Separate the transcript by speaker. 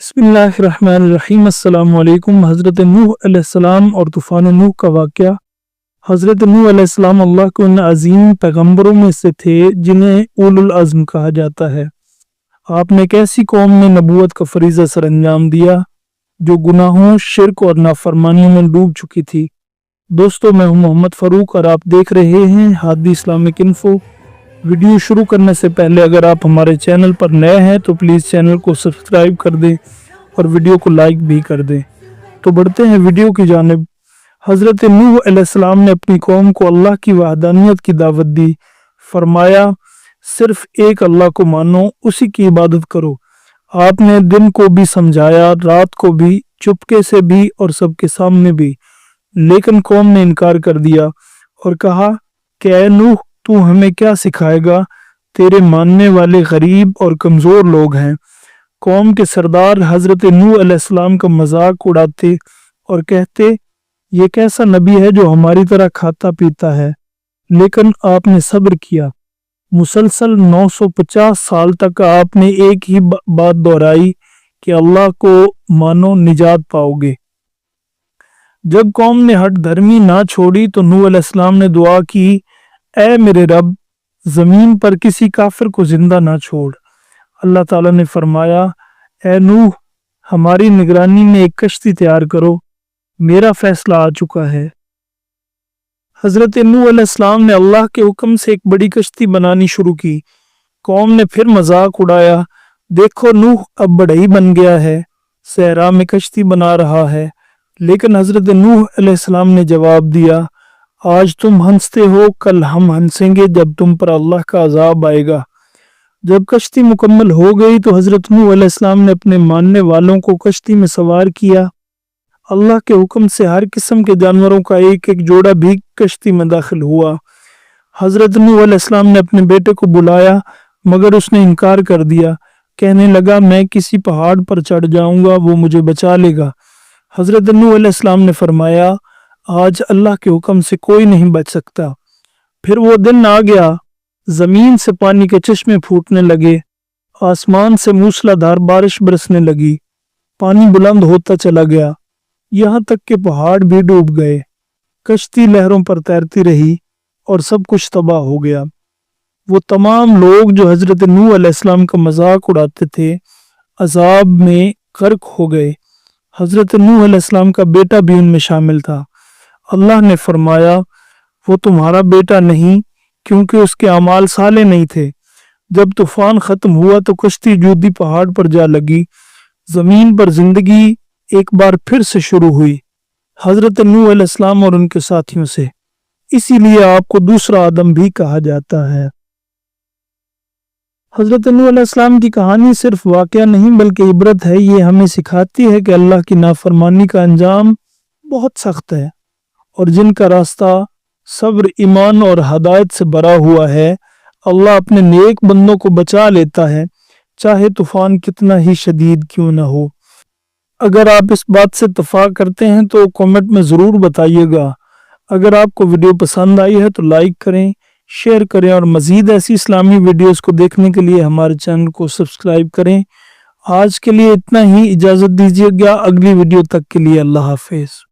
Speaker 1: बिस्मिल्लाहिर्रहमानिर्रहीम। अस्सलाम वालेकुम। हज़रत नूह अलैहिस्सलाम और तूफ़ान नूह का वाक़या। हज़रत नूह अलैहिस्सलाम अल्लाह के उन अज़ीम पैगम्बरों में से थे जिन्हें उलुल अज़्म कहा जाता है। आपने एक ऐसी कौम में नबूवत का फ़रीज़ा सर अंजाम दिया जो गुनाहों, शिर्क और नाफरमानियों में डूब चुकी थी। दोस्तों, मैं हूं मोहम्मद फ़ारूक और आप देख रहे हैं हादी इस्लामिक इन्फो। वीडियो शुरू करने से पहले अगर आप हमारे चैनल पर नए हैं तो प्लीज़ चैनल को सब्सक्राइब कर दें और वीडियो को लाइक भी कर दें। तो बढ़ते हैं वीडियो की जानिब। हज़रत नूह अलैहिस्सलाम ने अपनी कौम को अल्लाह की वहदानियत की दावत दी। फरमाया, सिर्फ एक अल्लाह को मानो, उसी की इबादत करो। आपने दिन को भी समझाया, रात को भी, चुपके से भी और सबके सामने भी। लेकिन कौम ने इनकार कर दिया और कहा कि ऐ नूह, तू हमें क्या सिखाएगा? तेरे मानने वाले गरीब और कमज़ोर लोग हैं। कौम के सरदार हज़रत नूह अलैहिस्सलाम का मजाक उड़ाते और कहते, ये कैसा नबी है जो हमारी तरह खाता पीता है। लेकिन आपने सब्र किया। मुसलसल 950 साल तक आपने एक ही बात दोहराई कि अल्लाह को मानो, निजात पाओगे। जब कौम ने हट धर्मी ना छोड़ी तो नूह अलैहिस्सलाम ने दुआ की, ऐ मेरे रब, ज़मीन पर किसी काफिर को जिंदा ना छोड़। अल्लाह ताला ने फरमाया, ऐ नूह, हमारी निगरानी में एक कश्ती तैयार करो, मेरा फैसला आ चुका है। हज़रत नूह अलैहिस्सलाम ने अल्लाह के हुक्म से एक बड़ी कश्ती बनानी शुरू की। कौम ने फिर मजाक उड़ाया, देखो नूह अब बढ़ई बन गया है, सहरा में कश्ती बना रहा है। लेकिन हज़रत नूह अलैहिस्सलाम ने जवाब दिया, आज तुम हंसते हो, कल हम हंसेंगे जब तुम पर अल्लाह का अजाब आएगा। जब कश्ती मुकम्मल हो गई तो हज़रत नूह अलैहिस्सलाम ने अपने मानने वालों को कश्ती में सवार किया। अल्लाह के हुक्म से हर किस्म के जानवरों का एक एक जोड़ा भी कश्ती में दाखिल हुआ। हज़रत नूह अलैहिस्सलाम ने अपने बेटे को बुलाया मगर उसने इनकार कर दिया। कहने लगा, मैं किसी पहाड़ पर चढ़ जाऊंगा, वो मुझे बचा लेगा। हज़रत नूह अलैहिस्सलाम ने फरमाया, आज अल्लाह के हुक्म से कोई नहीं बच सकता। फिर वो दिन आ गया, जमीन से पानी के चश्मे फूटने लगे, आसमान से मूसलाधार बारिश बरसने लगी, पानी बुलंद होता चला गया, यहाँ तक कि पहाड़ भी डूब गए। कश्ती लहरों पर तैरती रही और सब कुछ तबाह हो गया। वो तमाम लोग जो हज़रत नूह अलैहिस्सलाम का मजाक उड़ाते थे, अजाब में गर्क हो गए। हज़रत नूह अलैहिस्सलाम का बेटा भी उनमें शामिल था। अल्लाह ने फरमाया, वो तुम्हारा बेटा नहीं, क्योंकि उसके अमाल साले नहीं थे। जब तूफान खत्म हुआ तो कश्ती जूदी पहाड़ पर जा लगी। जमीन पर जिंदगी एक बार फिर से शुरू हुई, हज़रत नूह अलैहिस्सलाम और उनके साथियों से। इसीलिए आपको दूसरा आदम भी कहा जाता है। हज़रत नूह अलैहिस्सलाम की कहानी सिर्फ वाक़या नहीं बल्कि इबरत है। ये हमें सिखाती है कि अल्लाह की नाफरमानी का अंजाम बहुत सख्त है और जिनका रास्ता सब्र, ईमान और हदायत से भरा हुआ है, अल्लाह अपने नेक बंदों को बचा लेता है, चाहे तूफान कितना ही शदीद क्यों ना हो। अगर आप इस बात से इत्तेफाक करते हैं तो कमेंट में ज़रूर बताइएगा। अगर आपको वीडियो पसंद आई है तो लाइक करें, शेयर करें और मज़ीद ऐसी इस्लामी वीडियोस को देखने के लिए हमारे चैनल को सब्सक्राइब करें। आज के लिए इतना ही, इजाज़त दीजिएगा। अगली वीडियो तक के लिए अल्लाह हाफिज़।